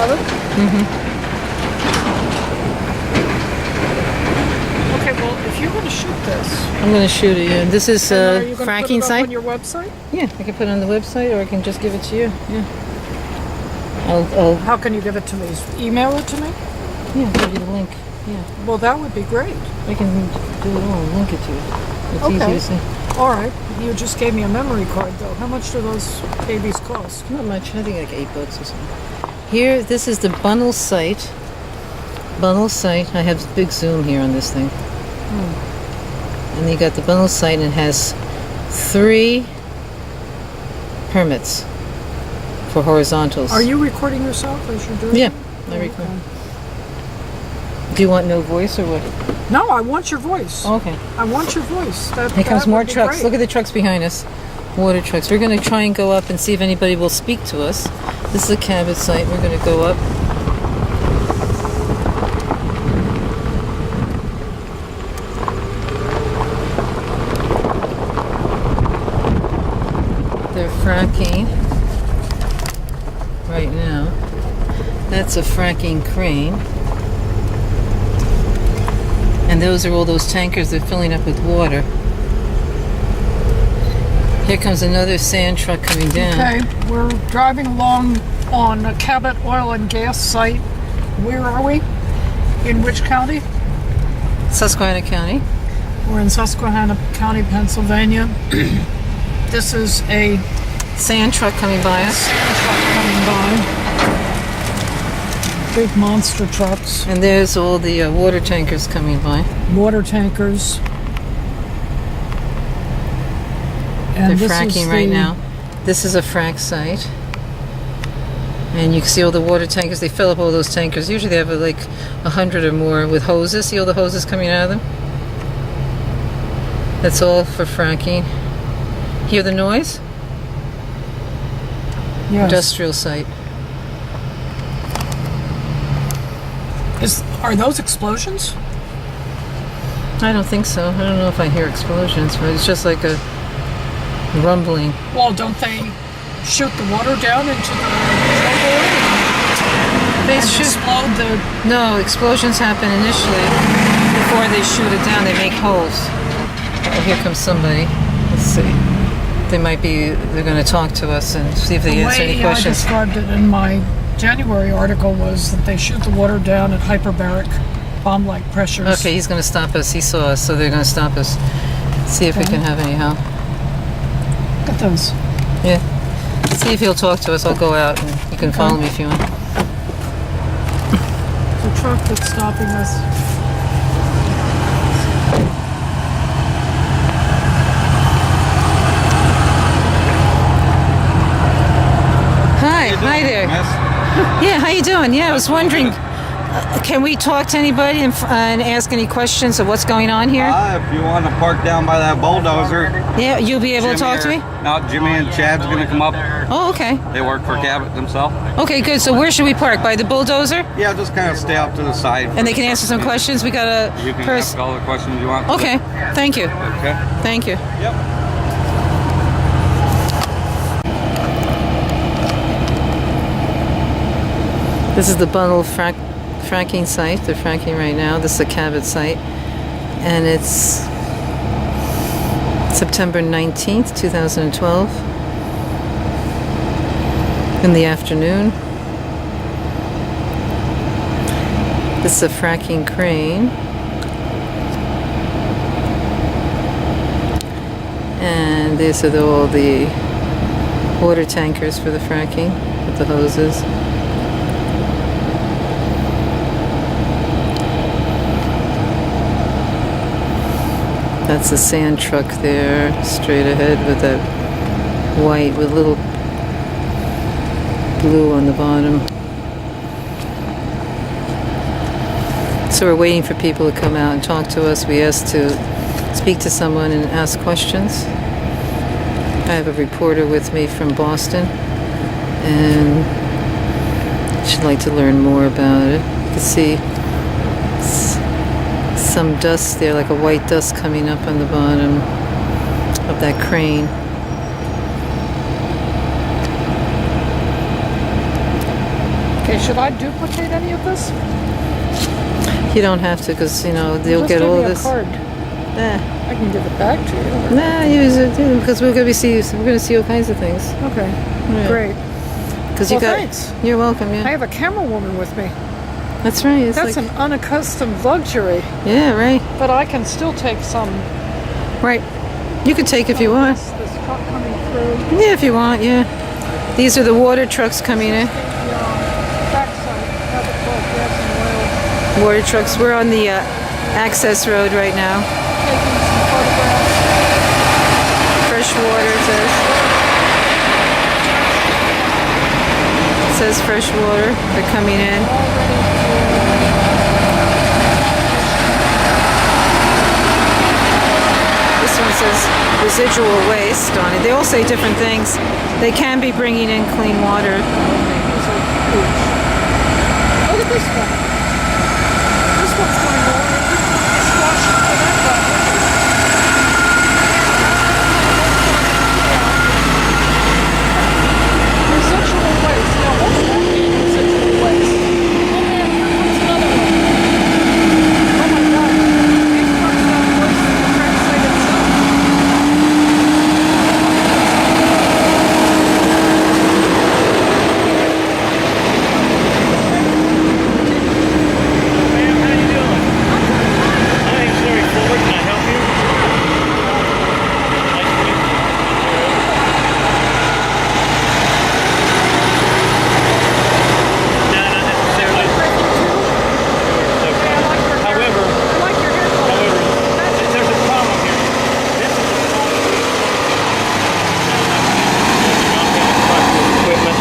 cabin? Okay, well, if you're going to shoot this... I'm going to shoot it, yeah. This is are you fracking put it up site? on your website? Yeah, I can put it on the website, or I can just give it to you. Yeah. I'll How can you give it to me? Email it to me? yeah, I'll give you the link. Yeah. Well, that would be great. I can do it all and link it to you. It's easy Okay. to see. All right. You just gave me a memory card, though. How much do those babies cost? Not much. I think like $8 or something. Here, this is the Bunnell site. Bunnell site. I have big zoom here on this thing. And you got the Bunnell site, and it has 3 permits for horizontals. Are you recording yourself as you're doing Yeah, it? I record. Do you want no voice or what? No, I want your voice. Okay. I want your voice. Here comes that more would be trucks. great. Look at the trucks behind us. Water trucks. We're going to try and go up and see if anybody will speak to us. This is a Cabot site. We're going to go up. They're fracking right now. That's a fracking crane. And those are all those tankers they're filling up with water. Here comes another sand truck coming down. Okay, we're driving along on a Cabot oil and gas site. Where are we? In which county? Susquehanna County. We're in Susquehanna County, Pennsylvania. This is a Sand truck coming by us. truck coming by. Big monster trucks, And there's all the water tankers coming by. water tankers. And They're this fracking is right the- now. This is a frack site. And you can see all the water tankers. They fill up all those tankers. Usually they have like 100 or more with hoses. See all the hoses coming out of them? That's all for fracking. Hear the noise? Yes. Industrial site. Are those explosions? I don't think so. I don't know if I hear explosions, but it's just like a rumbling. Well, don't they shoot the water down into the troubler They and shoot. explode the... No, explosions happen initially. Before they shoot it down, they make holes. Oh, here comes somebody. Let's see. They might be, they're going to talk to us and see if they The answer any way I questions. described it in my January article was that they shoot the water down at hyperbaric bomb-like pressures. Okay, he's going to stop us. He saw us, so they're going to stop us. See if we Okay. can have any help. Look at those. Yeah. See if he'll talk to us. I'll go out and you can follow me if you want. The truck that's stopping us. Hi there. Yeah, how you doing? Yeah, I was wondering, can we talk to anybody and ask any questions of what's going on here? If you want to park down by that bulldozer, Yeah, you'll be able to talk to me? No, Jimmy and Chad's gonna come up. Oh, okay. They work for Cabot themselves. Okay, good. So where should we park? By the bulldozer? Yeah, just kind of stay out to the side. And they can answer some questions? We got a You can person. ask all the questions you want. Okay, thank you. Okay. Thank you. Yep. This is the Bunnell fracking site. They're fracking right now. This is a Cabot site. And it's September 19th, 2012. In the afternoon. This is a fracking crane. And these are all the water tankers for the fracking with the hoses. That's a sand truck there, straight ahead with that white with little blue on the bottom. So we're waiting for people to come out and talk to us. We asked to speak to someone and ask questions. I have a reporter with me from Boston, and she'd like to learn more about it. You can see some dust there, like a white dust coming up on the bottom of that crane. Okay, should I duplicate any of this? You don't have to, because they'll Just get give all me of a this. card. Nah, I can give it back to you. nah, use it because we're gonna see all kinds of things. Okay, Yeah. great. Because Well, thanks. You're welcome. I Yeah, have a camera woman with me. that's right. It's That's like, an unaccustomed luxury, yeah, right, but I can still take some. right. You can take if you want. This truck coming through. Yeah, if you want. Yeah. These are the water trucks coming in. Backside, have it called gas and oil. Water trucks. We're on the access road right now. Taking some photographs. Fresh water, it says. It says fresh water. They're coming in. This one says residual waste on it. They all say different things. They can be bringing in clean water. These are huge. Look at this one. This one's going on. It's washing for that one. Residual waste. Now, what's that mean, residual waste? Oh man, here comes another one. Oh my god. These trucks sound worse than the track site itself. Ma'am, how you doing? My name's Larry Fuller. Can I help you? Nice to meet you. No, not necessarily. It's okay. However, there's a problem here. This is a equipment.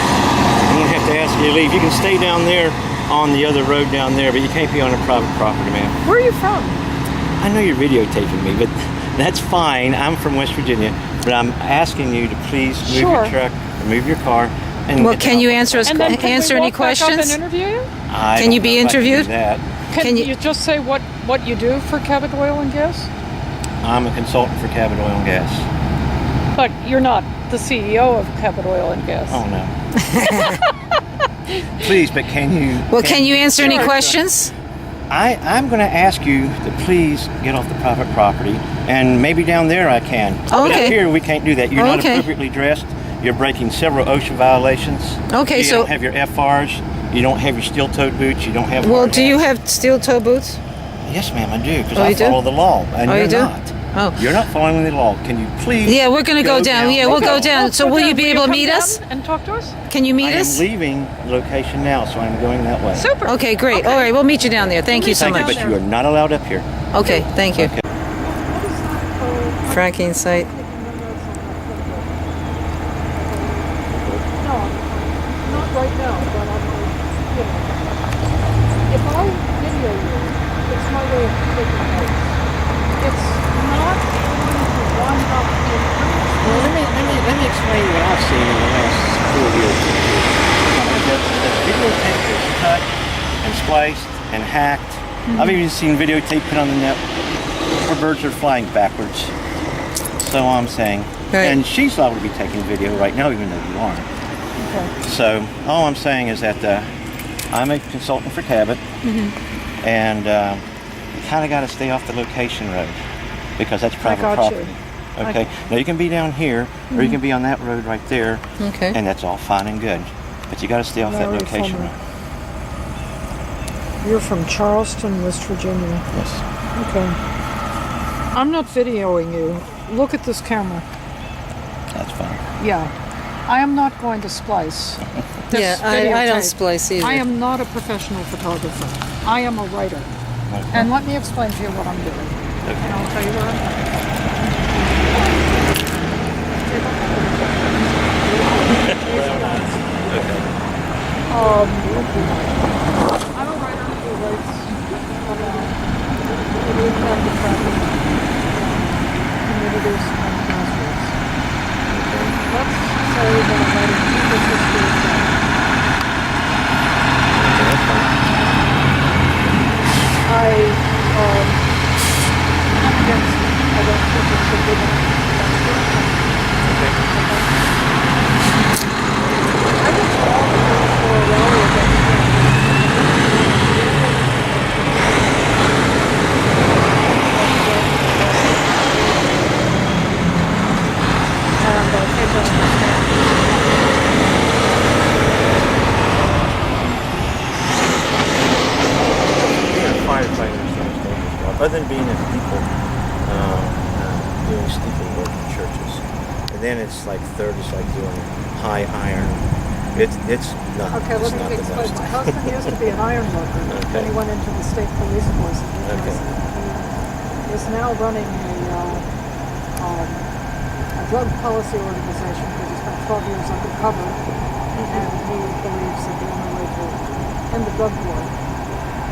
I'm going to have to ask you to leave. You can stay down there on the other road down there, but you can't be on a private property, ma'am. Where are you from? I know you're videotaping me, but that's fine. I'm from West Virginia, but I'm asking you to please move Sure. your truck, or move your car, and Well, can you answer us? And then can Answer we any walk back up questions? and interview you? Can you be interviewed? That. Can you- you just say what you do for Cabot Oil and Gas? I'm a consultant for Cabot Oil and Gas. But you're not the CEO of Cabot Oil and Gas. Oh no. Please, but can you? Well, can you answer any Sure. questions? I'm going to ask you to please get off the private property, and maybe down there I can. But Okay. up here we can't do that. You're not Okay. appropriately dressed. You're breaking several OSHA violations. Okay, you so- don't have your FRs. You don't have your steel-toed boots. You don't have. Well, hard do you hats. have steel toe boots? Yes, ma'am, I do, because Oh, I you do? follow the law, and Oh, you're you do? not. Oh. You're not following the law. Can you please? Yeah, we're gonna go down. Yeah, we'll go down. Let's So go will you down. be able to come meet down us? and talk to us? Can you I meet am us? leaving the location now, so I'm going that way. Super. Okay, great. All right, we'll meet you down there. Thank you so Thank you, much. but you are not allowed up here. Okay, thank you. Okay. Fracking site. No, not right now, but I'm if I video you, it's my way of taking notes. It's not going to wind up in Well, let me explain what I've seen in the last 4 years. The videotape is cut and spliced and hacked. I've even seen videotape put on the net where birds are flying backwards. So I'm saying, Right. and she's liable to be taking video right now, even though you aren't. Okay. So all I'm saying is that I'm a consultant for Cabot, and you kind of got to stay off the location road because that's private got you. property. Okay. Now you can be down here, or you can be on that road right there, Okay. and that's all fine and good. But you got to stay off that Very location funny. road. You're from Charleston, West Virginia. Yes. Okay. I'm not videoing you. Look at this camera. That's fine. Yeah. I am not going to splice. this Yeah, I don't videotape. splice either. I am not a professional photographer. I am a writer. Okay. And let me explain to you what I'm doing. And I'll tell you where I'm going. I'm a writer who writes about the impact of traffic communities and classrooms. Let's say that I'm writing people's history of traffic. I'm against it. I don't think it's a good idea. I just want to go for a rally against it. other than being at people doing steeple work in churches. And then it's like third is like doing high iron. It's not. Okay, it's let not me the explain. best. My husband used to be an iron worker. Okay. Then he went into the state police force in New Okay. Jersey. He is now running a drug policy organization because he spent 12 years undercover, and he believes that the only way to end the drug war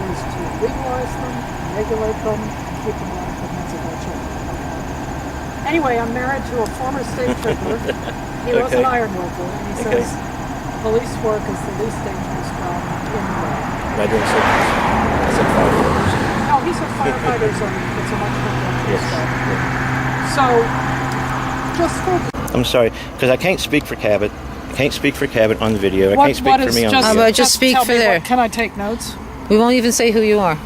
is to legalize them, regulate them, and keep them out of the hands of our children. Anyway, I'm married to a former state trooper. He was an Okay. iron worker, and he Okay. says police work is the least dangerous job in the world. I didn't say this. I said firefighters. No, he said firefighters are it's a much more dangerous Yes. job. Yeah. So, just for I'm sorry, because I can't speak for Cabot. I can't speak for Cabot on the video. I what, can't speak what for is me on just, How video. about just speak tell for me there? Can I take notes? We won't even say who you are.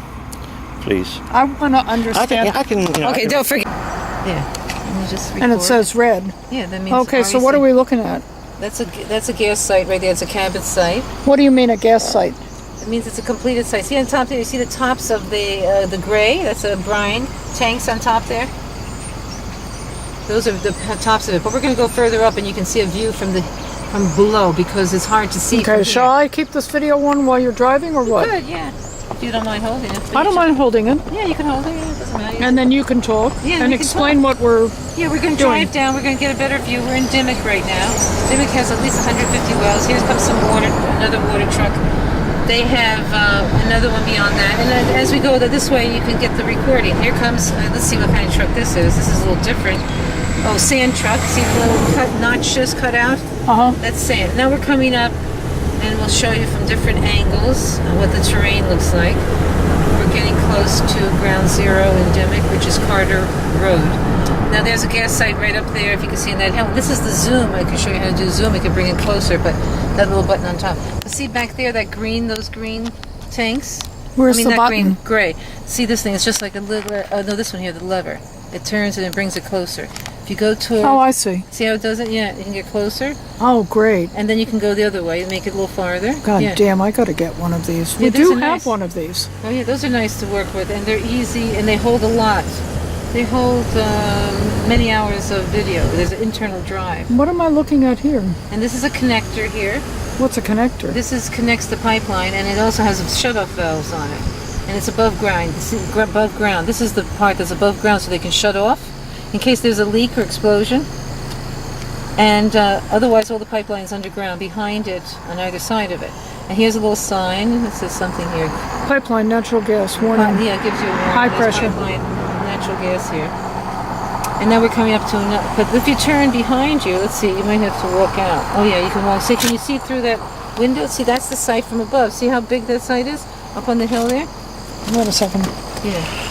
Please. I want to understand. I can. You know, Okay, I can, don't forget. Yeah. Let me just and it record. says red. Yeah, that means. Okay, so what are we looking at? That's a gas site right there. It's a Cabot site. What do you mean a gas site? It means it's a completed site. See on top there, you see the tops of the gray? That's a brine tanks on top there. Those are the tops of it. But we're going to go further up, and you can see a view from below because it's hard to see. Okay, from shall here. I keep this video on while you're driving or what? Good, yeah. If you don't mind holding it. I don't mind holding it. Yeah, you can hold it. Yeah, it doesn't matter. And then you can talk Yeah, and we can explain talk. what we're. Yeah, we're going to doing. drive down. We're going to get a better view. We're in Dimock right now. Dimock has at least 150 wells. Here comes some water, another water truck. They have another one beyond that. And then as we go this way, you can get the recording. Here comes, let's see what kind of truck this is. This is a little different. Oh, sand truck. See the little notches cut out? That's sand. Now we're coming up, and we'll show you from different angles what the terrain looks like. We're getting close to ground zero in Dimock, which is Carter Road. Now there's a gas site right up there, if you can see in that hill. This is the zoom. I can show you how to do zoom. I can bring it closer, but that little button on top. But see back there, that green, those green tanks? Where's the not button? green, gray. See this thing? It's just like a little, oh no, this one here, the lever. It turns and it brings it closer. If you go to, Oh, I see. see how it does it? Yeah, you can get closer. Oh, great. And then you can go the other way and make it a little farther. God yeah. damn, I got to get one of these. Yeah, We those do are have nice. one of these. Oh yeah, those are nice to work with, and they're easy, and they hold a lot. They hold many hours of video. There's an internal drive, What am I looking at here? and this is a connector here. What's a connector? This connects the pipeline, and it also has shut-off valves on it, and it's above ground. Above ground. This is the part that's above ground, so they can shut off in case there's a leak or explosion. And otherwise, all the pipeline's underground behind it on either side of it. And here's a little sign that says something here. Pipeline natural gas warning. Yeah, it gives you a warning. High There's pressure. pipeline, natural gas here. And now we're coming up to another. But if you turn behind you, let's see, you might have to walk out. Oh yeah, you can walk. See, can you see through that window? See, that's the site from above. See how big that site is up on the hill there? Wait a second. Yeah.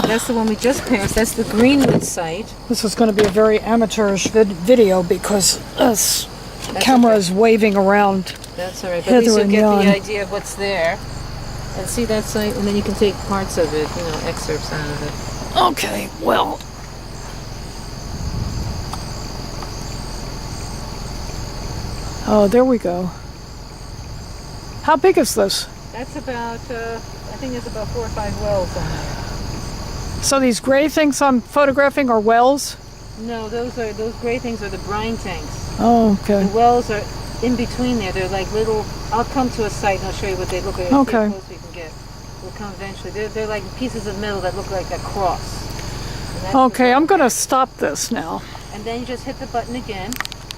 That's the one we just passed. That's the Greenwood site. This is going to be a very amateurish video because this That's camera okay. is waving around. That's all right. But at least Heather you'll and get Jan. the idea of what's there. And see that site, and then you can take parts of it, excerpts out of it. Okay, well. Oh, there we go. How big is this? That's about, I think there's about 4 or 5 wells on there. So these gray things I'm photographing are wells? No, those gray things are the brine tanks. Oh, okay. The wells are in between there. They're like little. I'll come to a site and I'll show you what they look like. Okay. See how close we can get. We'll come eventually. They're like pieces of metal that look like a cross. And that's what Okay, they- I'm going to stop this now. And then you just hit the button again.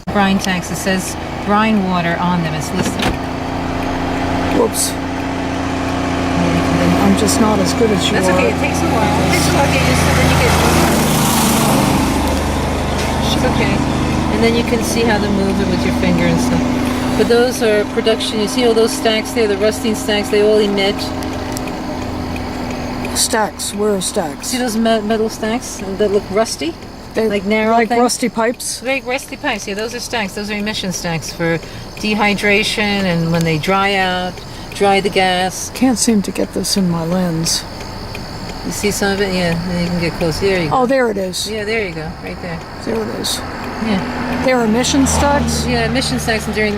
Brine tanks. It says brine water on them. It's listed. Whoops. I'm just not as good as you That's are. okay. It takes a while. It takes a while to get used to it. Then you get. It's okay. And then you can see how to move it with your finger and stuff. But those are production. You see all those stacks there, the rusting stacks, they all emit. Stacks. Where are stacks? See those metal stacks that look rusty? They, like narrow like things? rusty pipes? Like rusty pipes. Yeah, those are stacks. Those are emission stacks for dehydration and when they dry out, dry the gas. Can't seem to get this in my lens. You see some of it? Yeah, then you can get close. There you go. Oh, there it is. Yeah, there you go. Right there. There it is. Yeah. They're emission stacks? Yeah, emission stacks during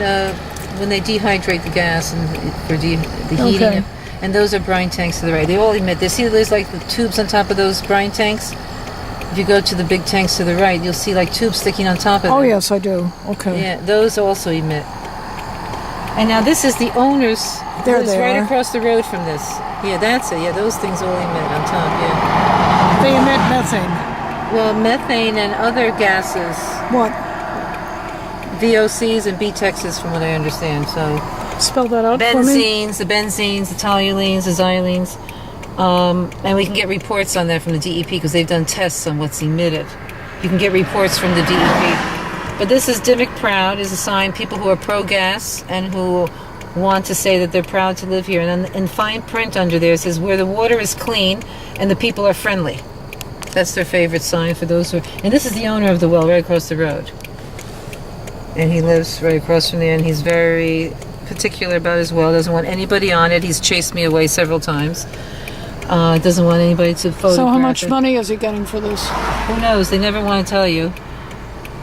when they dehydrate the gas and for the heating. Okay. and those are brine tanks to the right. They all emit. They see there's like the tubes on top of those brine tanks. If you go to the big tanks to the right, you'll see like tubes sticking on top of them. Oh, yes, I do. Okay. Yeah, those also emit. And now this is the owner's. There It's they right are. across the road from this. Yeah, that's it. Yeah, those things all emit on top. Yeah. They emit methane. Well, methane and other gases, What? VOCs and BTEXs, from what I understand. So Spell that out for me. the benzenes, the toluenes, the xylenes. And we can get reports on that from the DEP because they've done tests on what's emitted. You can get reports from the DEP. But this is Dimock Proud, is a sign, people who are pro-gas and who want to say that they're proud to live here. And then in fine print under there it says, where the water is clean and the people are friendly. That's their favorite sign for those who... And this is the owner of the well right across the road. And he lives right across from there, and he's very particular about his well. Doesn't want anybody on it. He's chased me away several times. Doesn't want anybody to photograph So how much it. money is he getting for this? Who knows? They never want to tell you.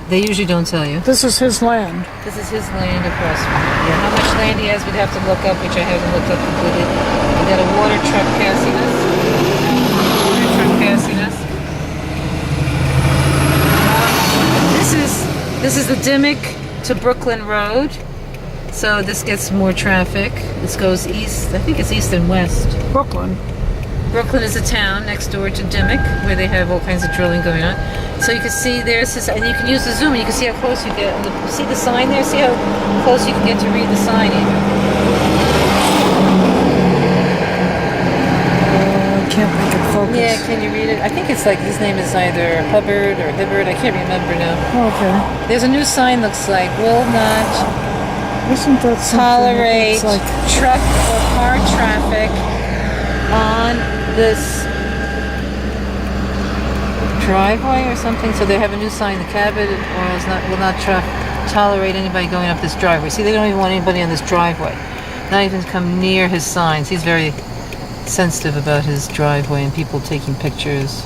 They usually don't tell you. This is his land. This is his land across from it. Yeah, how much land he has, we'd have to look up, which I haven't looked up completely. We got a water truck passing us. Water truck passing us. This is the Dimock to Brooklyn Road. So this gets more traffic. This goes east. I think it's east and west. Brooklyn. Brooklyn is a town next door to Dimock where they have all kinds of drilling going on. So you can see there's this, and you can use the zoom and you can see how close you get. See the sign there? See how close you can get to read the sign even. I can't make it focus. Yeah, can you read it? I think it's like his name is either Hubbard or Hibbard. I can't remember now. Okay. There's a new sign looks like will not Isn't that something tolerate that looks like... truck or car traffic on this driveway or something. So they have a new sign. The cabin will not tolerate anybody going up this driveway. See, they don't even want anybody on this driveway. Not even come near his signs. He's very sensitive about his driveway and people taking pictures.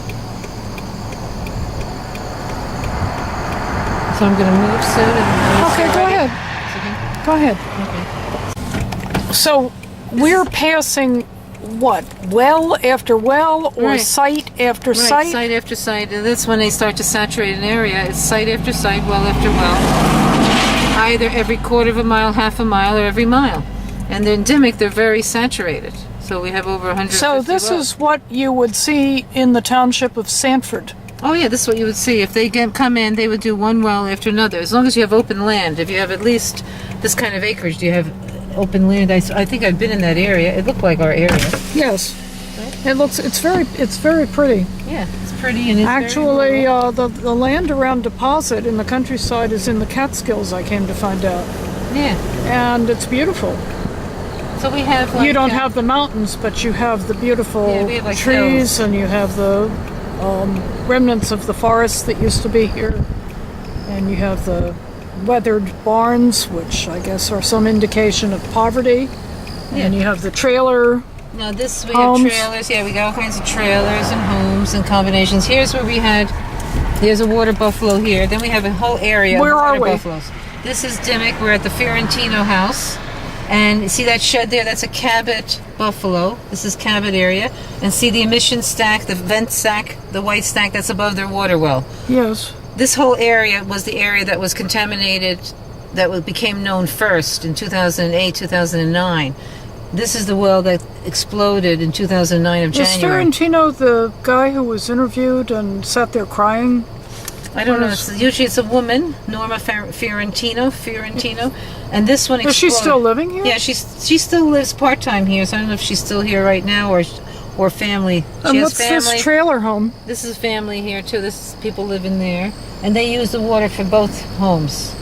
So I'm going to move soon. And Okay, go ahead. Go ahead. Okay. So we're passing what? Well after well, or Right. site after Right, site? site after site, and that's when they start to saturate an area. It's site after site, well after well, either every quarter of a mile, half a mile, or every mile. And in Dimock, they're very saturated. So we have over 150 So this wells. is what you would see in the township of Sanford. Oh yeah, this is what you would see. If they come in, they would do one well after another. As long as you have open land, if you have at least this kind of acreage, do you have open land? I think I've been in that area. It looked like our area. Yes. It's very pretty. Yeah, it's pretty and it's Actually, the land around Deposit in the countryside is in the Catskills, I came to find out. yeah. And it's beautiful. So we have like, You don't have the mountains, but you have the beautiful Yeah, we have, like, trees, hills. and you have the remnants of the forest that used to be here. And you have the weathered barns, which I guess are some indication of poverty. Yeah. And you have the trailer. No, this we Homes. have trailers. Yeah, we got all kinds of trailers and homes and combinations. Here's where we had. There's a water buffalo here. Then we have a whole area Where of are water we? buffaloes. This is Dimock. We're at the Fiorentino house, and see that shed there? That's a Cabot buffalo. This is Cabot area, and see the emission stack, the vent stack, the white stack that's above their water well. Yes. This whole area was the area that was contaminated, became known first in 2008, 2009. This is the well that exploded in 2009 of Is January. Fiorentino the guy who was interviewed and sat there crying? I don't know. Usually it's a woman, Norma Fiorentino, and this one exploded. Is she still living here? Yeah, she still lives part-time here, so I don't know if she's still here right now or family. And She has what's family. this trailer home? This is family here too. This is people live in there, and they use the water for both homes.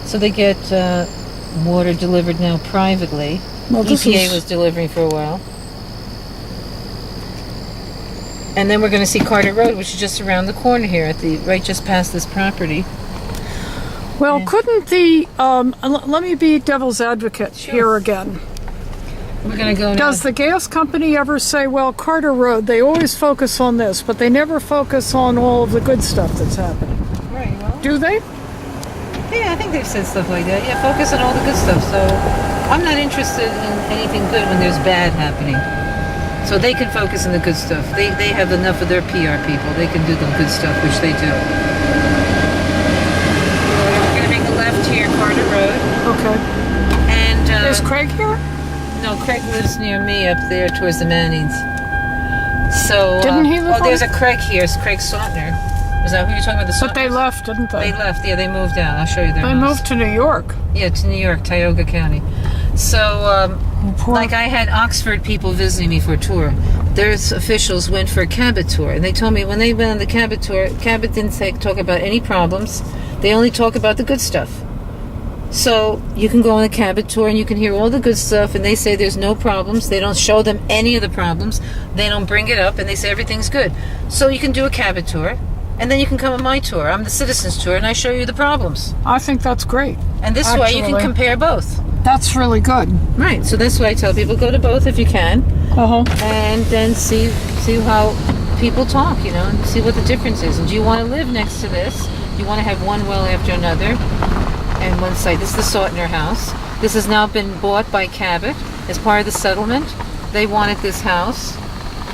So they get water delivered now privately. Well, this EPA is- was delivering for a while. And then we're going to see Carter Road, which is just around the corner here, right just past this property. Well, Yeah. couldn't the let me be devil's advocate Sure. here again. We're going to go now. Does the gas company ever say, well, Carter Road, they always focus on this, but they never focus on all of the good stuff that's happening? Right, well, Do they? yeah, I think they've said stuff like that. Yeah, focus on all the good stuff. So I'm not interested in anything good when there's bad happening. So they can focus on the good stuff. They have enough of their PR people. They can do the good stuff, which they do. We're going to make a left here, Carter Road. Okay. And Is Craig here? no, Craig lives near me up there towards the Mannings. So Didn't he live Oh, there's on- a Craig here. It's Craig Sautner. Is that who you're talking about? The But they Sautners? left, didn't they? They left. Yeah, they moved out. I'll show you their They house. moved to New York. Yeah, to New York, Tioga County. So, Poor- like I had Oxford people visiting me for a tour. Their officials went for a Cabot tour, and they told me when they went on the Cabot tour, Cabot didn't talk about any problems. They only talk about the good stuff. So you can go on a Cabot tour and you can hear all the good stuff, and they say there's no problems. They don't show them any of the problems. They don't bring it up, and they say everything's good. So you can do a Cabot tour, and then you can come on my tour. I'm the Citizens tour, and I show you the problems. I think that's great. And this way you can Actually. compare both. That's really good. Right, so that's why I tell people go to both if you can, Uh-huh. and then see how people talk, you know, and see what the difference is. And do you want to live next to this? Do you want to have one well after another and one site? This is the Sautner house. This has now been bought by Cabot as part of the settlement. They wanted this house,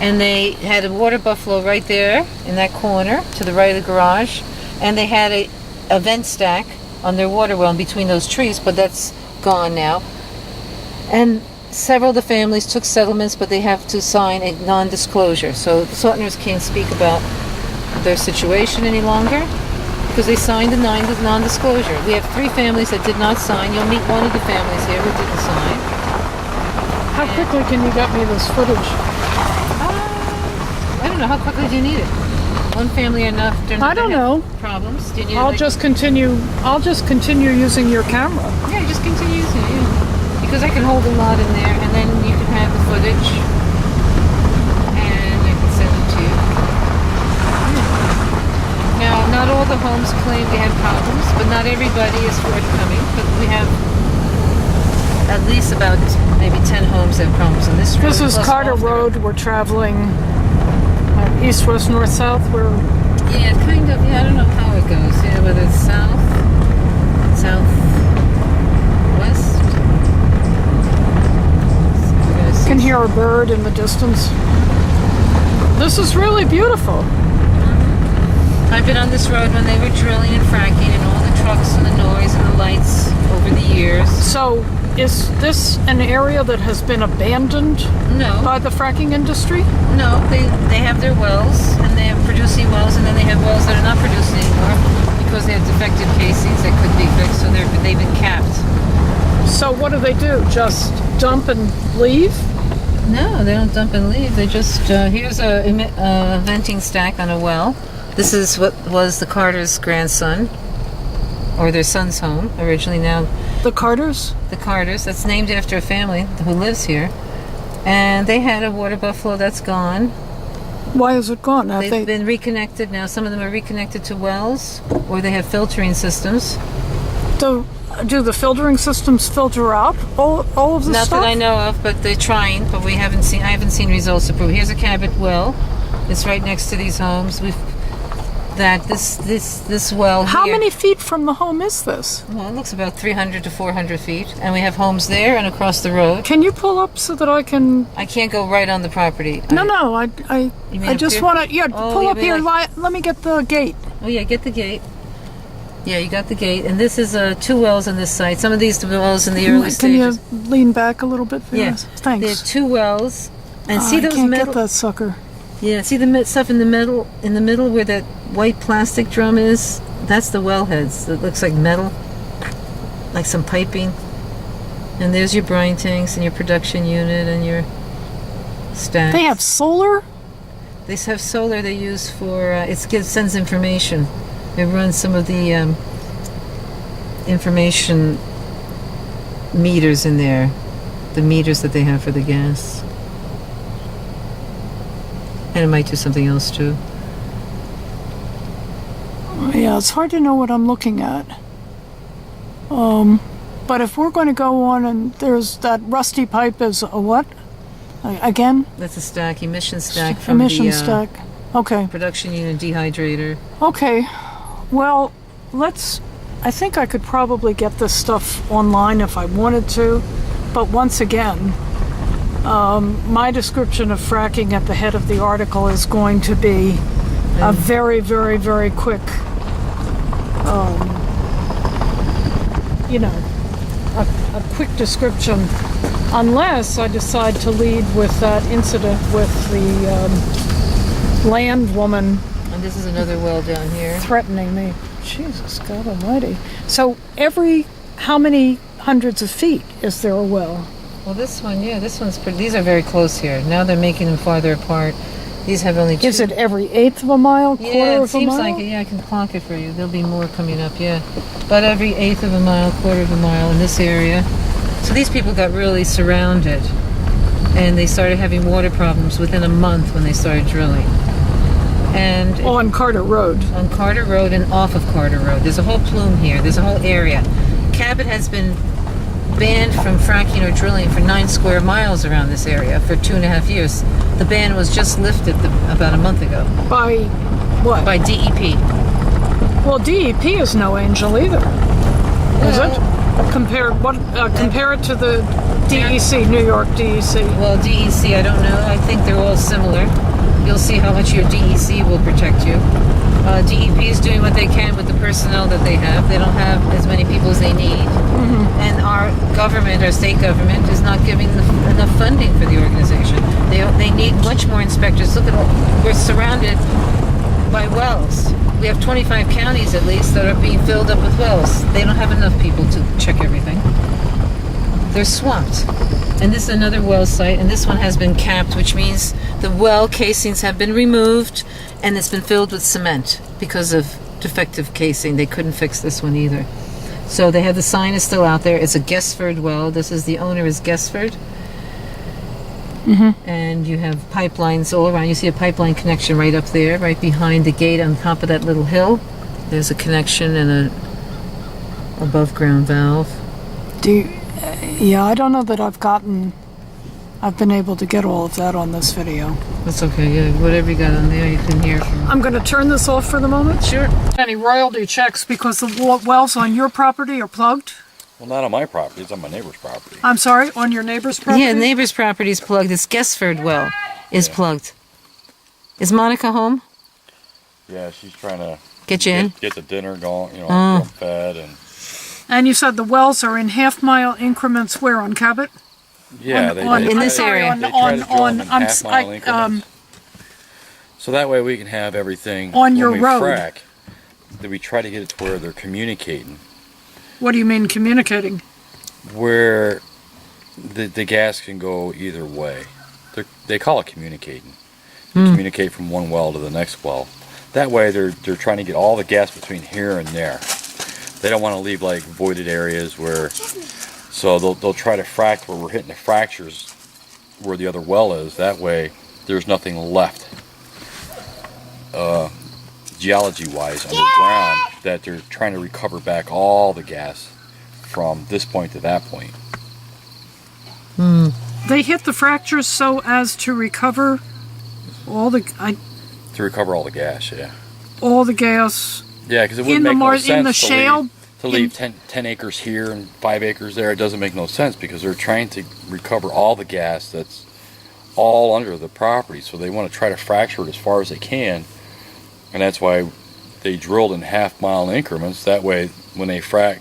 and they had a water buffalo right there in that corner to the right of the garage, and they had a vent stack on their water well in between those trees, but that's gone now. And several of the families took settlements, but they have to sign a non-disclosure. So the Sautners can't speak about their situation any longer because they signed a non-disclosure. We have 3 families that did not sign. You'll meet one of the families here who didn't sign. How quickly can you get me this footage? I don't know. How quickly do you need it? One family enough? I don't know. Problems? Do you need I'll like- just continue using your camera. Yeah, just continue using it. Yeah. Because I can hold a lot in there, and then you can have the footage, and I can send it to you. Yeah. Now, not all the homes claim they have problems, but not everybody is forthcoming. But we have at least about maybe 10 homes that have problems in this road. This is plus Carter off the Road. We're traveling east, west, north, south. We're Yeah, kind of. Yeah, I don't know how it goes. Yeah, whether it's south, west. can hear a bird in the distance. This is really beautiful. I've been on this road when they were drilling and fracking, and all the trucks and the noise and the lights over the years. So, is this an area that has been abandoned No, by the fracking industry? no, they have their wells, and they have producing wells, and then they have wells that are not producing anymore because they have defective casings that could be fixed, so they've been capped. So what do? Just dump and leave? No, they don't dump and leave. They just here's a venting stack on a well. This is what was the Carter's grandson, or their son's home originally. Now The Carters? the Carters. That's named after a family who lives here, and they had a water buffalo that's gone. Why is it gone? Have They've they been reconnected now. Some of them are reconnected to wells, or they have filtering systems. do the filtering systems filter out all of the Not stuff? that I know of, but they're trying. But I haven't seen results to prove. Here's a Cabot well. It's right next to these homes. This well How here. many feet from the home is this? Well, it looks about 300 to 400 feet, and we have homes there and across the road. Can you pull up so that I can? I can't go right on the property. No. You mean I up just here? want to. Yeah, Oh, pull you up mean here. like- Let me get the gate. Oh yeah, get the gate. Yeah, you got the gate, and this is 2 wells on this site. Some of these wells in the early Can you stages. lean back a little bit? For Yeah, this? Thanks. There are 2 wells, and see I those can't metal. get that sucker. Yeah, see the stuff in the middle where that white plastic drum is? That's the wellheads. It looks like metal, like some piping. And there's your brine tanks and your production unit and your stacks. They have solar. They have solar they use for it sends information. It runs some of the information meters in there, the meters that they have for the gas. And it might do something else too. Yeah, it's hard to know what I'm looking at. But if we're going to go on and there's that rusty pipe is a what? Again? That's a stack, emission stack from Emission the stack. Okay. production unit dehydrator. Okay. Well, I think I could probably get this stuff online if I wanted to, But once again, my description of fracking at the head of the article is going to be a very, very, very quick, a quick description, unless I decide to lead with that incident with the land woman. And this is another well down here. Threatening me. Jesus God Almighty. So how many hundreds of feet is there a well? Well, this one's pretty. These are very close here. Now they're making them farther apart. These have only 2. Is it every eighth of a mile, quarter of a mile? Yeah, it seems like it. Yeah, I can clock it for you. There'll be more coming up, yeah. But every eighth of a mile, quarter of a mile in this area. So these people got really surrounded. And they started having water problems within a month when they started drilling. And on Carter Road. On Carter Road and off of Carter Road. There's a whole plume here. There's a whole area. Cabot has been banned from fracking or drilling for 9 square miles around this area for 2.5 years. The ban was just lifted about a month ago. By what? By DEP. Well, DEP is no angel either, is it? Compare it to the DEC, New York DEC. Well, DEC, I don't know. I think they're all similar. You'll see how much your DEC will protect you. DEP is doing what they can with the personnel that they have. They don't have as many people as they need. Mm-hmm. And our government, our state government, is not giving enough funding for the organization. They need much more inspectors. Look at all, we're surrounded by wells. We have 25 counties at least that are being filled up with wells. They don't have enough people to check everything. They're swamped. And this is another well site, and this one has been capped, which means the well casings have been removed and it's been filled with cement because of defective casing. They couldn't fix this one either. So they have the sign is still out there. It's a Gesford well. The owner is Gesford. Mm-hmm. And you have pipelines all around. You see a pipeline connection right up there, right behind the gate on top of that little hill. There's a connection and a above ground valve. Yeah, I don't know that I've been able to get all of that on this video. That's okay, yeah. Whatever you got on there, you can hear from. I'm going to turn this off for the moment. Sure. Any royalty checks because the wells on your property are plugged? Well, not on my property. It's on my neighbor's property. I'm sorry, on your neighbor's property? Yeah, neighbor's property is plugged. This Gesford well is plugged. Is Monica home? Yeah, she's trying to get you in? Get the dinner going, get fed and... And you said the wells are in half-mile increments where, on Cabot? Yeah, in this area. They try to drill them in half-mile increments. So that way we can have everything on your road. Frack, that we try to get it to where they're communicating. What do you mean communicating? Where the gas can go either way. They call it communicating. They communicate from one well to the next well. That way they're trying to get all the gas between here and there. They don't want to leave like voided areas where, so they'll try to frack where we're hitting the fractures where the other well is. That way there's nothing left geology-wise underground, that they're trying to recover back all the gas from this point to that point. They hit the fractures so as to recover all the... To recover all the gas, yeah. All the gas... Yeah, because it wouldn't make no sense in the shale, to leave 10 acres here and 5 acres there. It doesn't make no sense because they're trying to recover all the gas that's all under the property. So they want to try to fracture it as far as they can. And that's why they drilled in half-mile increments. That way, when they frack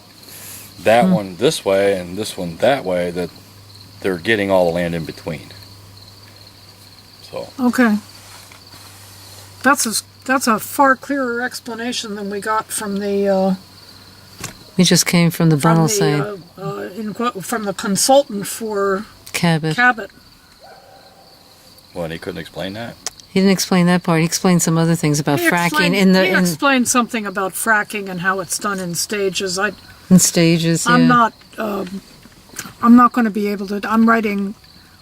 that one this way and this one that way, that they're getting all the land in between. So. Okay. That's a far clearer explanation than we got from the... we just came from the Bunnell side. From the consultant for Cabot. Well, he couldn't explain that? He didn't explain that part. He explained some other things about fracking. He explained something about fracking and how it's done in stages. In stages, yeah. I'm not going to be able to... I'm writing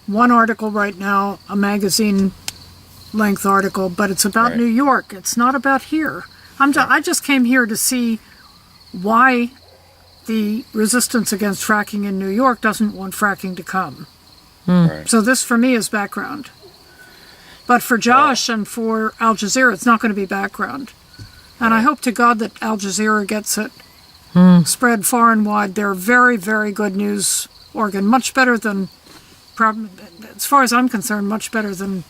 one article right now, a magazine-length article, but it's about New York. It's not about here. I just came here to see why the resistance against fracking in New York doesn't want fracking to come. Right. So this, for me, is background. But for Josh and for Al Jazeera, it's not going to be background. And I hope to God that Al Jazeera gets it spread far and wide. They're very, very good news Oregon. Much better than, as far as I'm concerned, much better than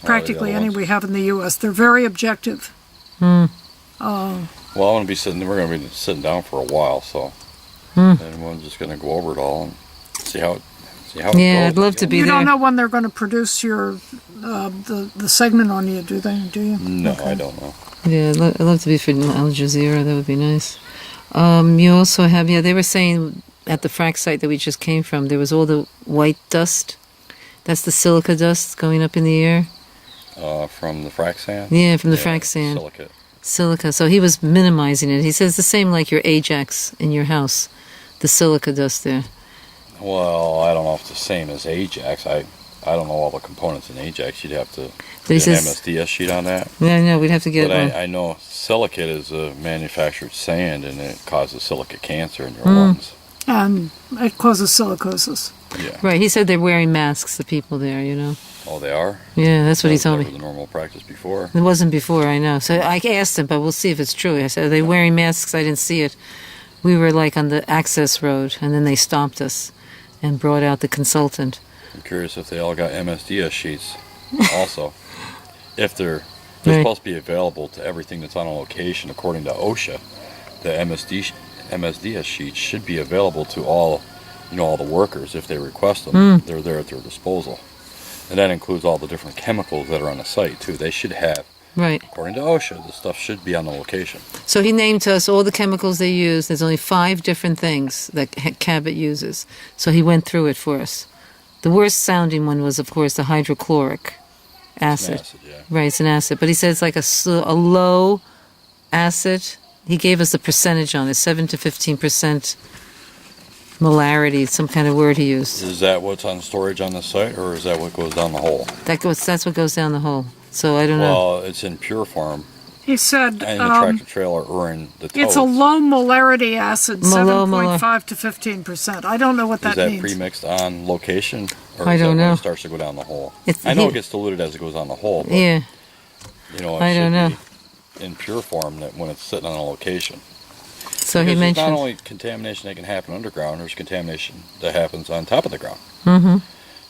practically any we have in the U.S. They're very objective. Hmm. Well, we're going to be sitting down for a while, so and we're just going to go over it all and see how it goes. I'd love to be You there. don't know when they're going to produce your the segment on you, do they? Do you? No, Okay. I don't know. Yeah, I'd love to be for Al Jazeera. That would be nice. You also have, they were saying at the frac site that we just came from, there was all the white dust. That's the silica dust going up in the air. From the frac sand? Yeah, from the frac sand. Silicate. Silica. So he was minimizing it. He says the same like your Ajax in your house, the silica dust there. Well, I don't know if it's the same as Ajax. I don't know all the components in Ajax. You'd have to But he get an says, MSDS sheet on that. Yeah, no, we'd have to get But one. I know silicate is a manufactured sand, and it causes silicate cancer in your lungs. And it causes silicosis. Yeah. Right, he said they're wearing masks, the people there, Oh, they are? Yeah, that's what he That told was me. never the normal practice before. It wasn't before, I know. So I asked him, but we'll see if it's true. I said, are they wearing masks? I didn't see it. We were like on the access road, and then they stopped us and brought out the consultant. I'm curious if they all got MSDS sheets also. If they're Right. supposed to be available to everything that's on a location according to OSHA, the MSDS sheets should be available to all the workers if they request them. They're there at their disposal. And that includes all the different chemicals that are on the site too. They should have, Right. according to OSHA, the stuff should be on the location. So he named to us all the chemicals they use. There's only 5 different things that Cabot uses. So he went through it for us. The worst sounding one was, of course, the hydrochloric acid. Acid, yeah. Right, it's an acid. But he said it's like a low acid. He gave us the percentage on it, 7 to 15% molarity, some kind of word he used. Is that what's on storage on the site, or is that what goes down the hole? That's what goes down the hole. So I don't know. Well, it's in pure form, He said in the tractor trailer or in the totes. it's a low molarity acid, Low 7.5 to 15%. I don't know what Is that that means. pre-mixed on location, or I is don't that when know. it starts to go down the hole? It's- I know he- it gets diluted as it goes down the hole, but Yeah. it I don't should know. be in pure form that when it's sitting on a location. So he Because there's mentioned. not only contamination that can happen underground, there's contamination that happens on top of the ground. Mm-hmm.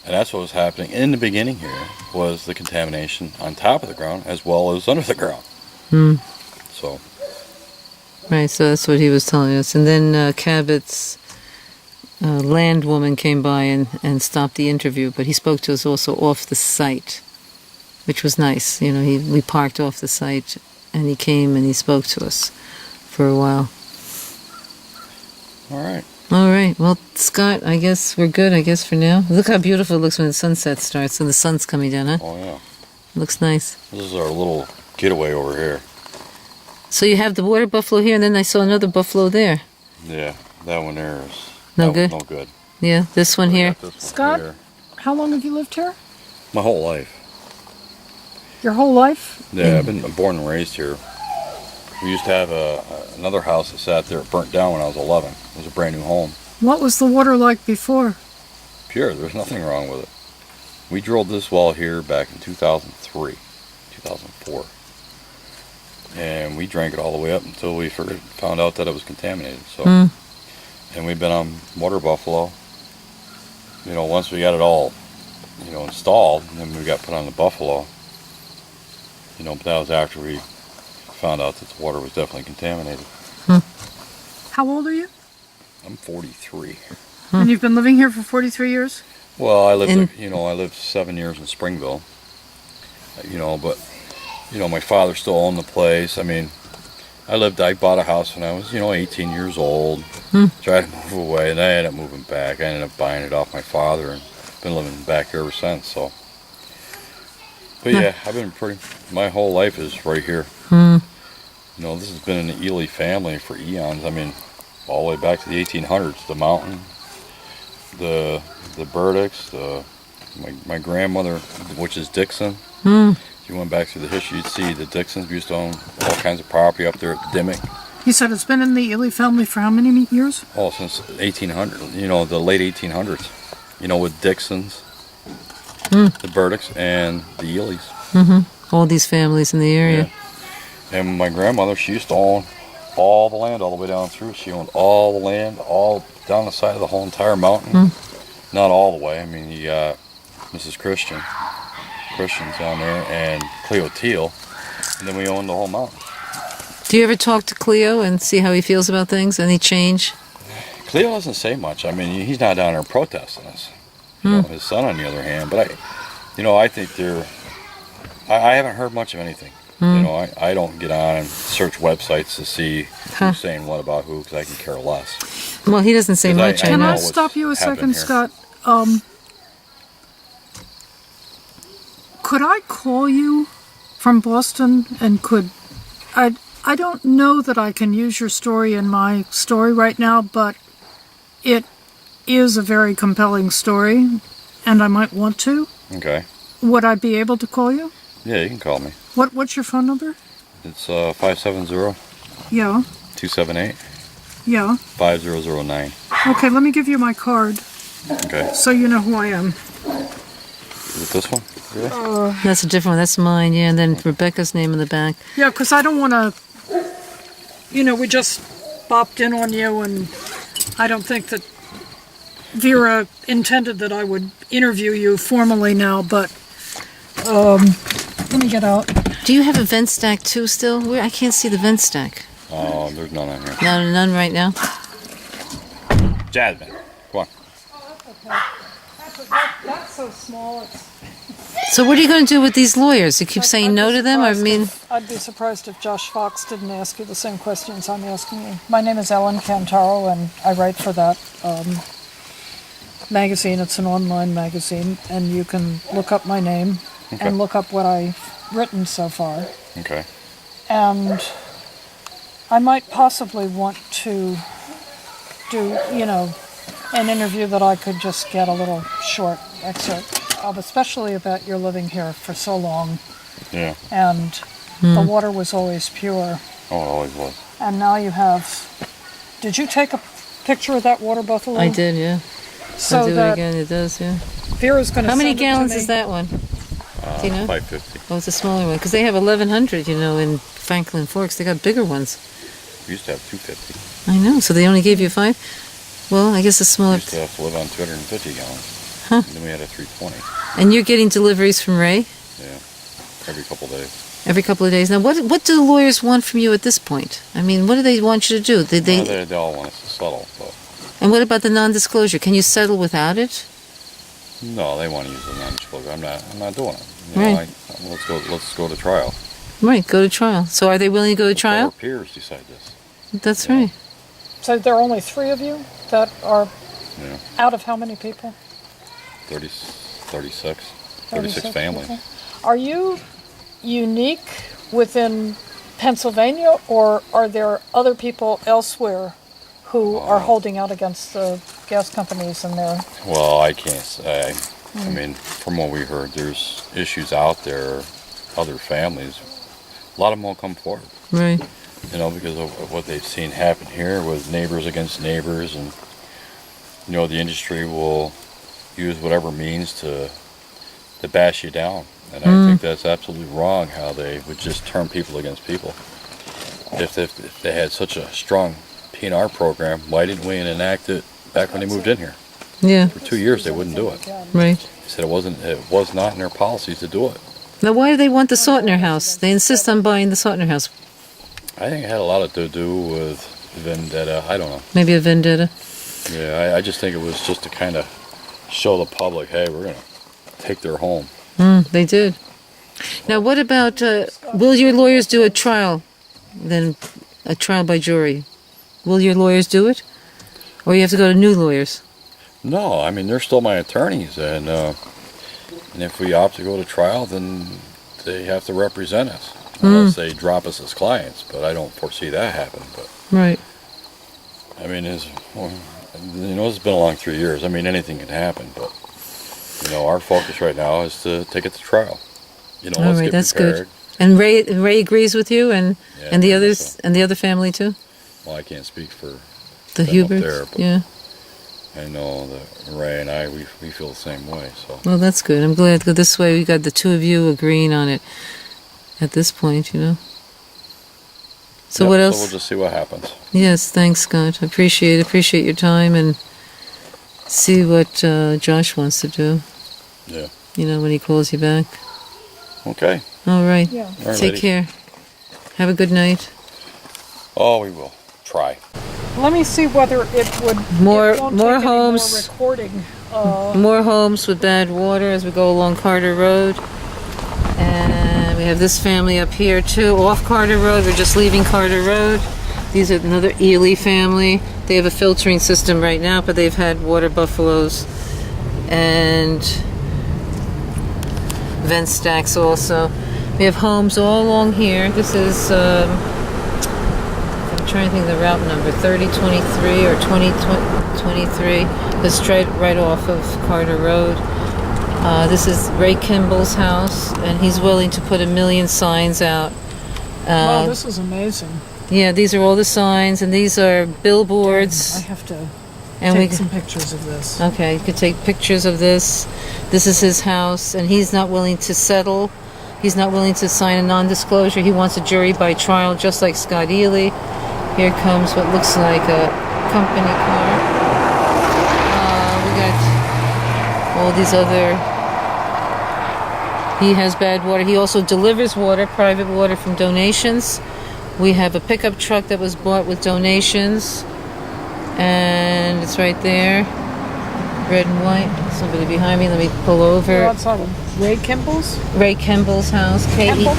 And that's what was happening in the beginning here, was the contamination on top of the ground as well as under the ground. So, Right, so that's what he was telling us. And then Cabot's land woman came by and stopped the interview, but he spoke to us also off the site, which was nice. We parked off the site, and he came and he spoke to us for a while. all right. All right, well, Scott, I guess we're good, for now. Look how beautiful it looks when the sunset starts and the sun's coming down, huh? Oh, yeah. Looks nice. This is our little getaway over here. So you have the water buffalo here, and then I saw another buffalo there. Yeah, that one there is No good? No good. Yeah, this one We here. got this one Scott? here. How long have you lived here? My whole life. Your whole life? Yeah, I've been born and raised here. We used to have another house that sat there, burnt down when I was 11. It was a brand new home. What was the water like before? Pure, there's nothing wrong with it. We drilled this well here back in 2003, 2004. And we drank it all the way up until we found out that it was contaminated. So, and we've been on water buffalo. Once we got it all, installed, and then we got put on the buffalo. But that was after we found out that the water was definitely contaminated. How old are you? I'm 43. And you've been living here for 43 years? Well, I lived, And- I lived 7 years in Springville. But my father still owned the place. I mean, I bought a house when I was, 18 years old. Tried to move away, and I ended up moving back. I ended up buying it off my father, and been living back here ever since. So, but yeah, I've been my whole life is right here. This has been in the Ely family for eons. I mean, all the way back to the 1800s. The mountain, the Burdicks, my grandmother, which is Dixon. If you went back through the history, you'd see the Dixons used to own all kinds of property up there at Dimock. You said it's been in the Ely family for how many years? Oh, since 1800, the late 1800s. With Dixons, the Burdicks, and the Elys. All these families in the area. Yeah. And my grandmother, she used to own all the land all the way down through. She owned all the land, all down the side of the whole entire mountain. Not all the way. I mean, you got Mrs. Christian's down there, and Cleo Teal, and then we own the whole mountain. Do you ever talk to Cleo and see how he feels about things? Any change? Cleo doesn't say much. I mean, he's not down there protesting us. You know, his son, on the other hand, but I think I haven't heard much of anything. You know, I don't get on and search websites to see who's saying what about who, because I can care less. Well, he doesn't say 'Cause much. Can know I what's stop you a second, happening here. Scott? Could I call you from Boston and I don't know that I can use your story in my story right now, but it is a very compelling story, and I might want to. Okay. Would I be able to call you? Yeah, you can call me. What's your phone number? It's 570-278-5009. Yeah. Yeah. Okay, let me give you my card Okay. so you know who I am. Is it this one? Really? That's a different one. That's mine, yeah. And then Rebecca's name in the back. Yeah, because I don't want to, we just bopped in on you, and I don't think that Vera intended that I would interview you formally now, but let me get out. Do you have a vent stack too still? I can't see the vent stack. Oh, there's none on here. None right now? Jasmine, come on. That's so small. So what are you going to do with these lawyers? You keep saying no to them? I mean, I'd be surprised if Josh Fox didn't ask you the same questions I'm asking you. My name is Ellen Cantarow, and I write for that magazine. It's an online magazine, and you can look up my name and look up what I've written so far. Okay. And I might possibly want to do, an interview that I could just get a little short excerpt of, especially about your living here for so long. Yeah. And the water was always pure. Oh, it always was. And now you have... Did you take a picture of that water buffalo? I did, yeah. So I'll do it that again. It does, yeah. Vera's going to How many send it to gallons me. is that one? Do you know? 550. Oh, it's a smaller one. Because they have 1,100, in Franklin Forks. They got bigger ones. We used to have 250. I know. So they only gave you 5? Well, I guess a We smaller... used to have to live on 250 gallons. Huh. And then we had a 320. And you're getting deliveries from Ray Yeah. Every couple of days. every couple of days. Now, what do the lawyers want from you at this point? I mean, what do they want you to do? Well, they all want us to settle, but And what about the non-disclosure? Can you settle without it? no, they want to use the non-disclosure. I'm not doing it. Right. Let's go to trial. Right, go to trial. So are they willing to go to Let trial? our peers decide this. That's Yeah. right. So there are only 3 of you that are Yeah. out of how many people? 36 families. people. Are you unique within Pennsylvania, or are there other people elsewhere who are holding out against the gas companies and their... Well, I can't say. I mean, from what we heard, there's issues out there, other families. A lot of them won't come forward, Right. because of what they've seen happen here with neighbors against neighbors, and the industry will use whatever means to bash you down. And I think that's absolutely wrong how they would just turn people against people. If they had such a strong P&R program, why didn't we enact it back when they moved in here? Yeah, For 2 years they wouldn't do it. right. They said it was not in their policies to do it. Now, why do they want the Sautner house? They insist on buying the Sautner house. I think it had a lot to do with vendetta. I don't know. Maybe a vendetta. Yeah, I just think it was just to kind of show the public, hey, we're going to take their home. They did. Now, what about, will your lawyers do a trial? Then a trial by jury. Will your lawyers do it? Or you have to go to new lawyers? No, I mean, they're still my attorneys, and if we opt to go to trial, then they have to represent us. Unless they drop us as clients, but I don't foresee that happening. But Right. I mean, it's been a long 3 years. I mean, anything can happen, but our focus right now is to take it to trial. All Let's right, get that's prepared. good. And Ray agrees with you, and Yeah, and the I think others, so. and the other family too. Well, I can't speak for The them up Huberts. there, but Yeah. I know that Ray and I, we feel the same way. So Well, that's good. I'm glad. 'Cause this way, we got the two of you agreeing on it. At this point, So Yep, what So else? we'll just see what happens. Yes, thanks, Scott. Appreciate your time and see what Josh wants to do. Yeah. You know, when he calls you back. Okay. All right. Yeah. All right, Take lady. care. Have a good night. Oh, we will try. Let me see whether it would More- it won't more take any homes. more recording. More homes with bad water as we go along Carter Road. And we have this family up here too, off Carter Road. We're just leaving Carter Road. These are another Ely family. They have a filtering system right now, but they've had water buffaloes and vent stacks also. We have homes all along here. This is, I'm trying to think of the route number, 3023 or 2023. It's straight right off of Carter Road. This is Ray Kemble's house, and he's willing to put 1 million signs out. Wow, this is amazing. Yeah, these are all the signs, and these are I billboards. have to And take we some pictures of this. okay, you could take pictures of this. This is his house, and he's not willing to settle. He's not willing to sign a non-disclosure. He wants a jury by trial, just like Scott Ely. Here comes what looks like a company car. We got all these other. He has bad water. He also delivers water, private water from donations. We have a pickup truck that was bought with donations, and it's right there, red and white. Somebody behind me. Let me pull We're over. outside of Ray Kimball's. Ray Kemble's house. Kemble?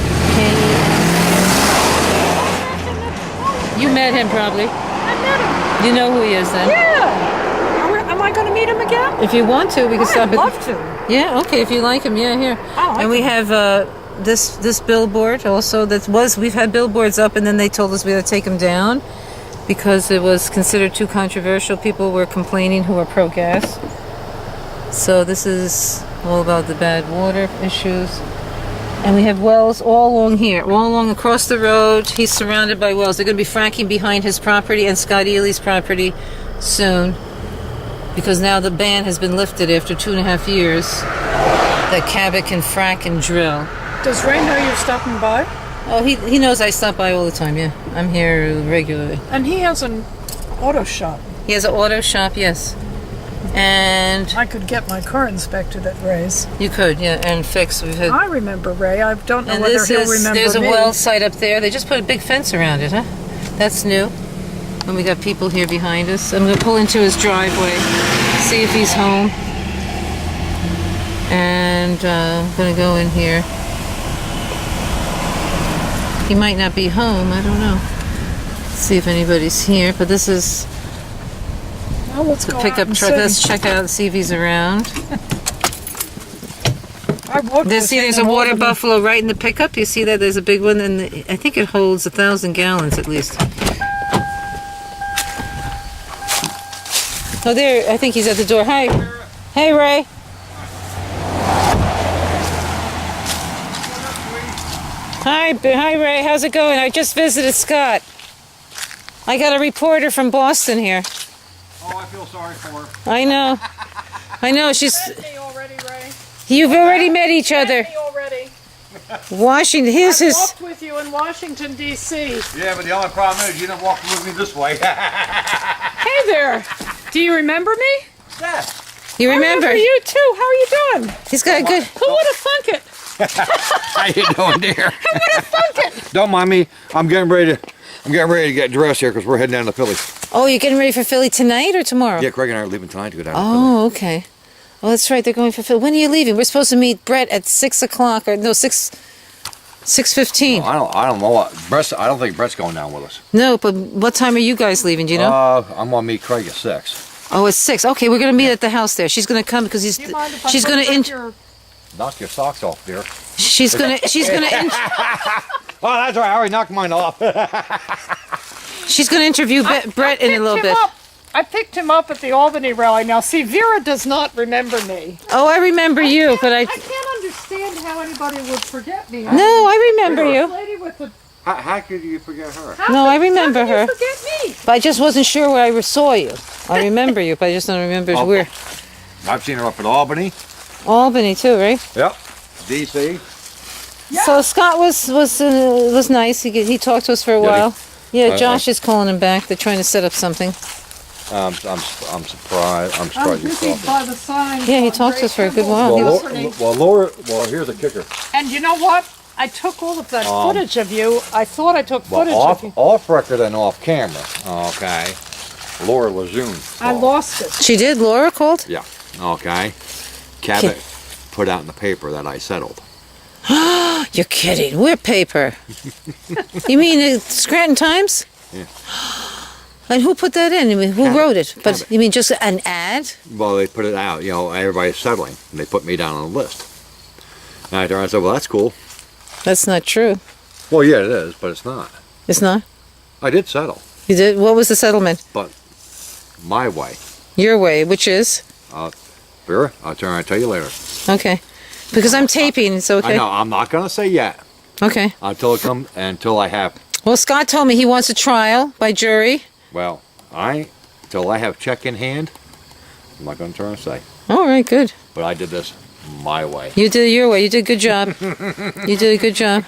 You met him probably. I met him. You know who he is then. Yeah. Am I going to meet him again? If you want to, we can stop I'd at. love to. Yeah, okay. If you like him, yeah, here. Oh, I And we can- have this billboard also. We've had billboards up, and then they told us we had to take them down because it was considered too controversial. People were complaining who are pro-gas. So this is all about the bad water issues. And we have wells all along here, all along across the road. He's surrounded by wells. They're going to be fracking behind his property and Scott Ely's property soon, because now the ban has been lifted after 2.5 years that Cabot can frack and drill. Does Ray know you're stopping by? Oh, he knows I stop by all the time, yeah. I'm here regularly. And he has an auto shop. He has an auto shop, yes. And I could get my car inspected at Ray's. you could, yeah, and fix. We've had. I remember Ray. I don't know And whether this he'll is, remember there's a me. well site up there. They just put a big fence around it, huh? That's new. And we got people here behind us. I'm going to pull into his driveway, see if he's home. And I'm going to go in here. He might not be home. I don't know. See if anybody's here. But this is Well, let's the go out pickup and truck. see. Let's check out and see if he's around. I walked with See, him there's a in water Albany. buffalo right in the pickup. You see that? There's a big one, and I think it holds 1,000 gallons at least. Oh, there! I think he's at the door. Hi, hey Ray. Hi Ray. How's it going? I just visited Scott. I got a reporter from Boston here. Oh, I feel sorry for her. I know. I know. She's. Met me already, Ray. You've already met each other. Met me already. Washington. Here's I his. walked with you in Washington, D.C. Yeah, but the only problem is you didn't walk with me this way. Hey there. Do you remember me? Yeah. You remember? I remember you too. How are you doing? He's got a good. Who would have thunk it? How you doing, dear? Don't mind me. I'm getting ready to get dressed here because we're heading down to Philly. Oh, you're getting ready for Philly tonight or tomorrow? Yeah, Craig and I are leaving tonight to go down to Philly. Oh, okay. Oh, that's right. They're going for Philly. When are you leaving? We're supposed to meet Brett at 6 o'clock or no 6:15. I don't know. I don't think Brett's going down with us. No, but what time are you guys leaving? Do you know? I'm gonna meet Craig at 6. Oh, it's 6. Okay, we're gonna meet at the house there. She's gonna come because Do you mind if I she's put gonna back in, your... Knock your socks off, dear. she's gonna Oh, that's right. I already knocked mine off. she's gonna interview Brett in a little bit. I picked him up at the Albany rally. Now, see, Vera does not remember me. Oh, I remember you, but I can't understand how anybody would forget me. no, I remember This you. lady with the... How could you forget her? No, I remember her. Forget me. But I just wasn't sure where I saw you. I remember you, but I just don't remember Oh. where. I've seen her up at Albany. Albany too, right? Yep. DC. Yeah. So Scott was nice. He talked to us for a Yeah, while. Yeah, Josh is calling him back. They're trying to set up something. I'm surprised. I'm I'm surprised you busy called me. by the sign. Yeah, he on talked to us for a good Kemble while. He was- Here's the kicker. And you know what? I took all of that footage of you. I thought I took footage of you. Off record and off camera. Okay. Laura Lazoon. I lost it. She did? Laura called? Yeah. Okay. Cabot put out in the paper that I settled. You're kidding. We're paper. You mean the Scranton Times? Yeah. And who put that in? I mean, who Cabot. wrote it? But Cabot. you mean just an ad? Well, they put it out. You know, everybody's settling, and they put me down on the list. And I turned around and said, "Well, that's cool." That's not true. Well, yeah, it is, but it's not. It's not? I did settle, You did? What was the settlement? but my way. Your way, which is? Vera, I'll turn around and tell you later. Okay. Because I'm taping, it's okay. I know. I'm not gonna say yet Okay. until I have. Well, Scott told me he wants a trial by jury. Well, until I have check in hand. I'm not gonna turn and say. All right, good. But I did this my way. You did it your way. You did a good job. You did a good job.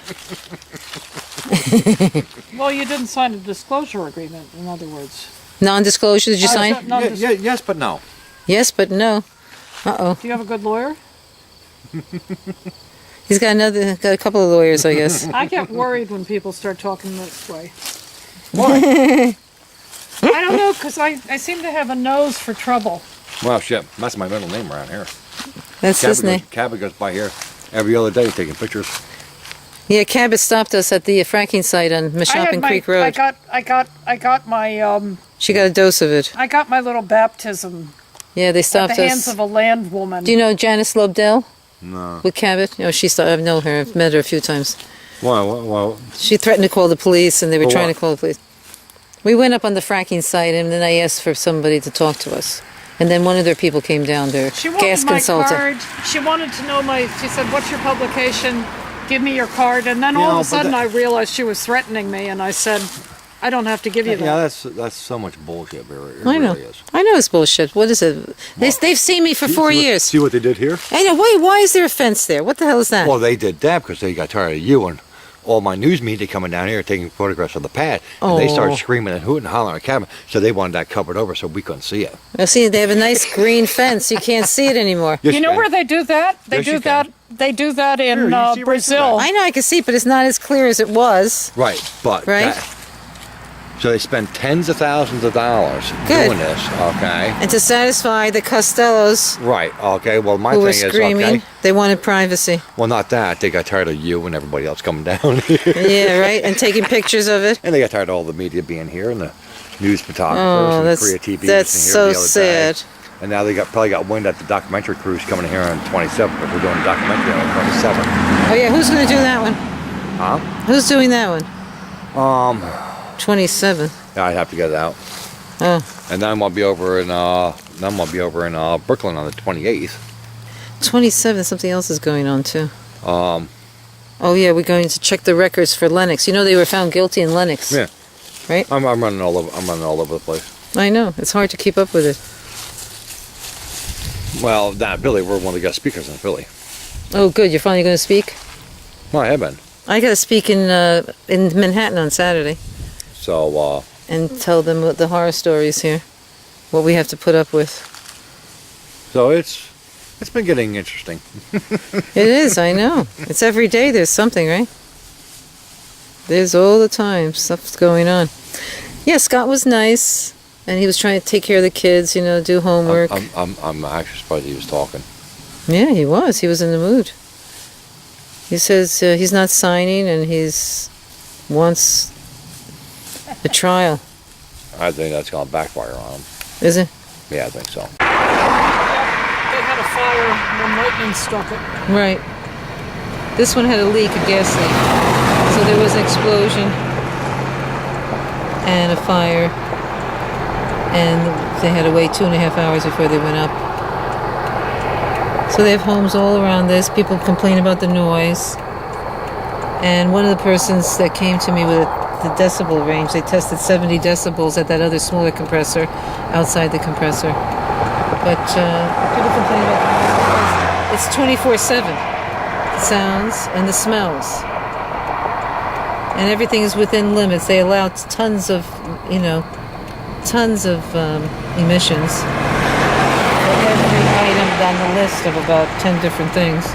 Well, you didn't sign a disclosure agreement, in other words. Non-disclosure, did you sign? Yes, but no. Yes, but no. Uh-oh. Do you have a good lawyer? He's got a couple of lawyers, I guess. I get worried when people start talking this way. Why? I don't know, because I seem to have a nose for trouble. Well, shit. That's my middle name around here. That's his name. Cabot goes by here every other day taking pictures. Yeah, Cabot stopped us at the fracking site on Mashopin Creek Road. I got my She got a dose of it. I got my little baptism Yeah, they at stopped the hands us. of a land woman. Do you know Janice Lobdell No. with Cabot? No, I know her. I've met her a few times. Well, She threatened to call the police, and they were For trying what? to call the police. We went up on the fracking site, and then I asked for somebody to talk to us. And then one of their people came down there, She wanted gas my consultant. card. She wanted to know she said, "What's your publication? Give me your card." And then all of a sudden I realized she was threatening me, and I said, "I don't have to give you that." yeah, that's so much bullshit, Barry. It I know. really is. I know it's bullshit. What is it? They've seen me for 4 years. See what they did here? I know. Why is there a fence there? What the hell is that? Well, they did that because they got tired of you and all my news media coming down here taking photographs of the pad. And they started screaming and hooting and hollering at cabin. So they wanted that covered over so we couldn't see it. Now, see, they have a nice green fence. You can't see it anymore. Yes, You know can. where they do that? They Yes, do you that. They do that in Here, you see right through Brazil. I know I can see, but it's not as clear as it was. Right, but Right. so they spend tens of thousands of dollars Good. doing this, okay? And to satisfy the Costellos Right, okay. Well, my who thing were is, screaming, okay. they wanted privacy. Well, not that. They got tired of you and everybody else coming down here. Yeah, right? And taking pictures of it. And they got tired of all the media being here and the news photographers Oh, and that's, the Korea TV. that's so the other day. sad. And now they probably got wind that the documentary crew's coming here on 27th, but we're doing a documentary on 27th. Oh, yeah, who's going to do that one? Huh? Who's doing that one? 27th. Yeah, I'd have to get it out. Oh, And then I'm gonna be over in Brooklyn on the 28th. 27th, something else is going on, too. Um, Oh, yeah, we're going to check the records for Lennox. You know they were found guilty in Lennox. Yeah. Right? I'm running all over. I'm running all over the place. I know. It's hard to keep up with it. Well, not Billy. We're one of the guest speakers in Philly. Oh, good. You're finally going to speak? Well, I have been. I got to speak in Manhattan on Saturday So, and tell them what the horror stories here, what we have to put up with. so it's been getting interesting. It is, I know. It's every day there's something, right? There's all the time stuff's going on. Yeah, Scott was nice, and he was trying to take care of the kids, do homework. I'm actually surprised he was talking. Yeah, he was. He was in the mood. He says he's not signing, and wants a trial. I think that's gonna backfire on him. Is it? Yeah, I think so. They had a fire when lightning struck it. Right. This one had a leak, a gas leak. So there was an explosion and a fire, and they had to wait 2.5 hours before they went up. So they have homes all around this. People complain about the noise. And one of the persons that came to me with the decibel range, they tested 70 decibels at that other smaller compressor outside the compressor. But people complain about the noise because it's 24/7. The sounds and the smells. And everything is within limits. They allow tons of, emissions for every item on the list of about 10 different things.